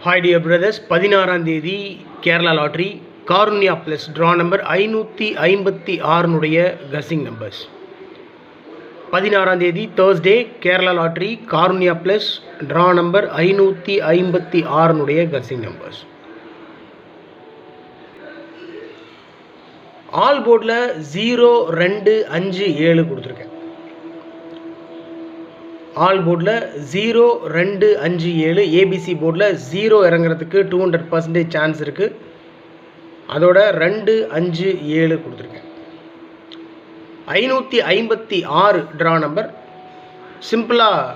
Hi dear brothers, 16ஆம் தேதி Kerala lottery Karunya plus draw number 556 guessing numbers. 16ஆம் தேதி Thursday Kerala lottery Karunya plus draw number 556 guessing numbers. All போர்டில் 0, 2, 5, 7 கொடுத்துருக்கேன். ஆல் போர்டில் 0, 2, 5, 7 ஏபிசி போர்டில் 0 இறங்குறதுக்கு 200% சான்ஸ் இருக்குது. அதோட 2, 5, 7 கொடுத்துருக்கேன். 556 ட்ரா நம்பர் சிம்பிளாக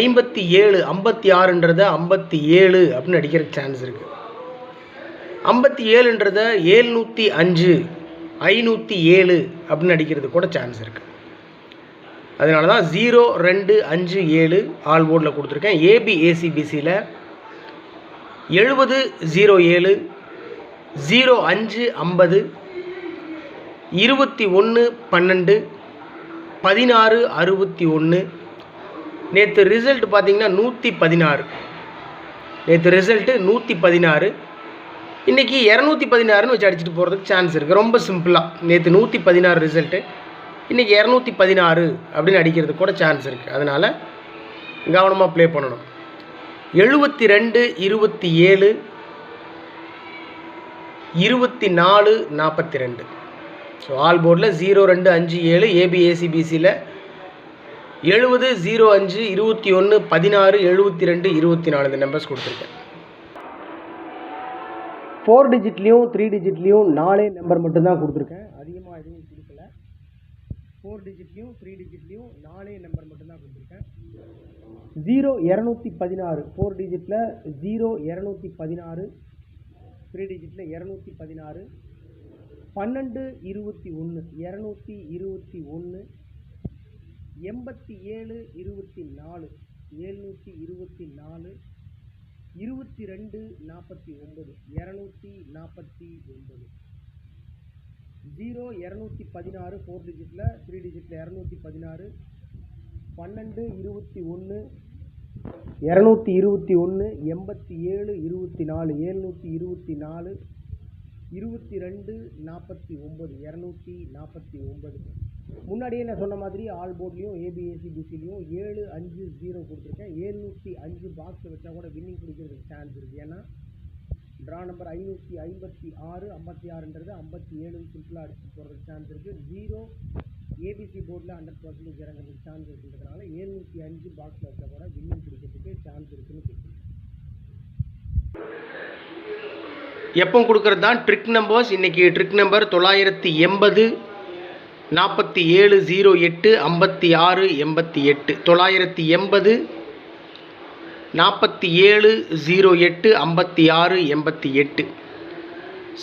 57, 56ன்றத 57 அப்படின்னு அடிக்கிற சான்ஸ் இருக்குது. 57ன்றத 705, 507 அப்படின்னு அடிக்கிறது கூட சான்ஸ் இருக்குது. அதனால தான் 0, 2, 5, 7 ஆல் போர்டில் கொடுத்துருக்கேன். ஏபிஏசிபிசியில் 70, 07, 05, 50, 21, 12, 16, 61. நேற்று ரிசல்ட் பார்த்திங்கன்னா 116. நேற்று ரிசல்ட்டு 116. இன்றைக்கி 216ன்னு வச்சு அடிச்சுட்டு போகிறதுக்கு சான்ஸ் இருக்குது. ரொம்ப சிம்பிளாக நேற்று 116 ரிசல்ட்டு, இன்றைக்கி 216 அப்படின்னு அடிக்கிறதுக்கு கூட சான்ஸ் இருக்குது. அதனால் கவனமாக ப்ளே பண்ணணும். 72, 27, 24, 42. ஸோ ஆல் போர்டில் 0, 2, 5, 7 ஏபிஏசிபிசியில் 70, 05, 21, 16, 72, 24 இந்த நம்பர்ஸ் கொடுத்துருக்கேன். 4 டிஜிட்லேயும் 3 டிஜிட்லேயும் 4 நம்பர் மட்டும்தான் கொடுத்துருக்கேன். அதிகமாக எதுவும் கொடுக்கல. 4 டிஜிட்லேயும் 3 டிஜிட்லேயும் 4 நம்பர் மட்டும்தான் கொடுத்துருக்கேன். 0, 216 4 டிஜிட்டில் 0, 216, 3 டிஜிட்டில் 216, 12, 21, 221, 87, 24, 724, 22, 49, 249. 0, 216 4 டிஜிட்டில், 3 டிஜிட்டில் 216, 12, 21, 221, 87, 24, 724, 22, 49, 249. முன்னாடியே நான் சொன்ன மாதிரி ஆல் போர்ட்லேயும் ஏபிஏசிபிசிலையும் 7, 5, 0 கொடுத்துருக்கேன். 705 பாக்ஸை வச்சா கூட வின்னிங் பிடிக்கிறதுக்கு சான்ஸ் இருக்குது. ஏன்னா ட்ரா நம்பர் 556, 56ன்றது 57 சிம்பிளாக அடிச்சு போகிறதுக்கு சான்ஸ் இருக்குது. 0 ஏபிசி போர்டில் 100% இறங்குறதுக்கு சான்ஸ் இருக்குன்றதுனால 705 பாக்ஸில் வச்சா கூட வின்னிங் பிடிக்கிறதுக்கு சான்ஸ் இருக்குன்னு கேட்குறேன். எப்போ கொடுக்குறது தான் ட்ரிக் நம்பர்ஸ். இன்றைக்கி trick number 980, 47, 08, 56, 88. 980, 47, 08, 56, 88.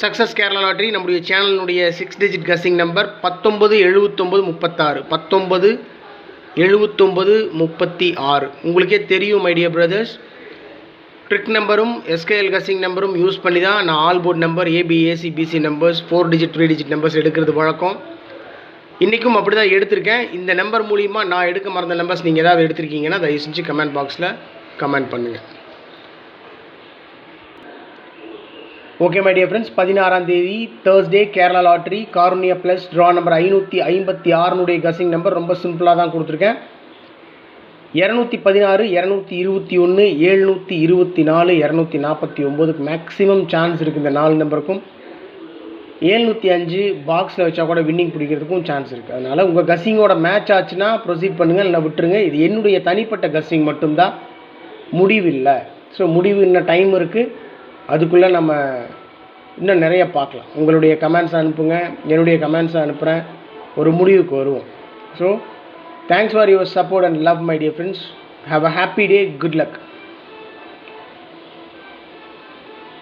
Success Kerala lottery நம்முடைய சேனலினுடைய 6 டிஜிட் கசிங் நம்பர் 19, 79, 36. 19, 79, 36. உங்களுக்கே தெரியும் மை டியர் பிரதர்ஸ், ட்ரிக் நம்பரும் எஸ்கேஎல் கசிங் நம்பரும் யூஸ் பண்ணி தான் நான் all board number ABACBC numbers 4 digit 3 digit numbers எடுக்கிறது வழக்கம். இன்றைக்கும் அப்படி தான் எடுத்திருக்கேன். இந்த நம்பர் மூலிமா நான் எடுக்க மறந்த நம்பர்ஸ் நீங்கள் ஏதாவது எடுத்திருக்கீங்கன்னா தயவு செஞ்சு கமெண்ட் பாக்ஸில் கமெண்ட் பண்ணுங்கள். ஓகே மை டியர் ஃப்ரெண்ட்ஸ், 16ஆம் தேதி Thursday Kerala lottery Karunya plus draw number 556 guessing number ரொம்ப சிம்பிளாக தான் கொடுத்துருக்கேன். 216, 221, 724, 249 மேக்ஸிமம் சான்ஸ் இருக்குது இந்த 4 நம்பருக்கும். 705 பாக்ஸில் வச்சா கூட வின்னிங் பிடிக்கிறதுக்கும் சான்ஸ் இருக்குது. அதனால் உங்கள் கஸ்ஸிங்கோட மேட்ச் ஆச்சுன்னா ப்ரொசீட் பண்ணுங்கள், இல்லை விட்டுருங்க. இது என்னுடைய தனிப்பட்ட கஸ்ஸிங் மட்டும்தான், முடிவு இல்லை. ஸோ முடிவு இன்னும் டைம் இருக்குது, அதுக்குள்ளே நம்ம இன்னும் நிறைய பார்க்கலாம். உங்களுடைய கமெண்ட்ஸ் அனுப்புங்க, என்னுடைய கமெண்ட்ஸை அனுப்புகிறேன், ஒரு முடிவுக்கு வருவோம். So thanks for your support and love my dear friends. Have a happy day. Good luck.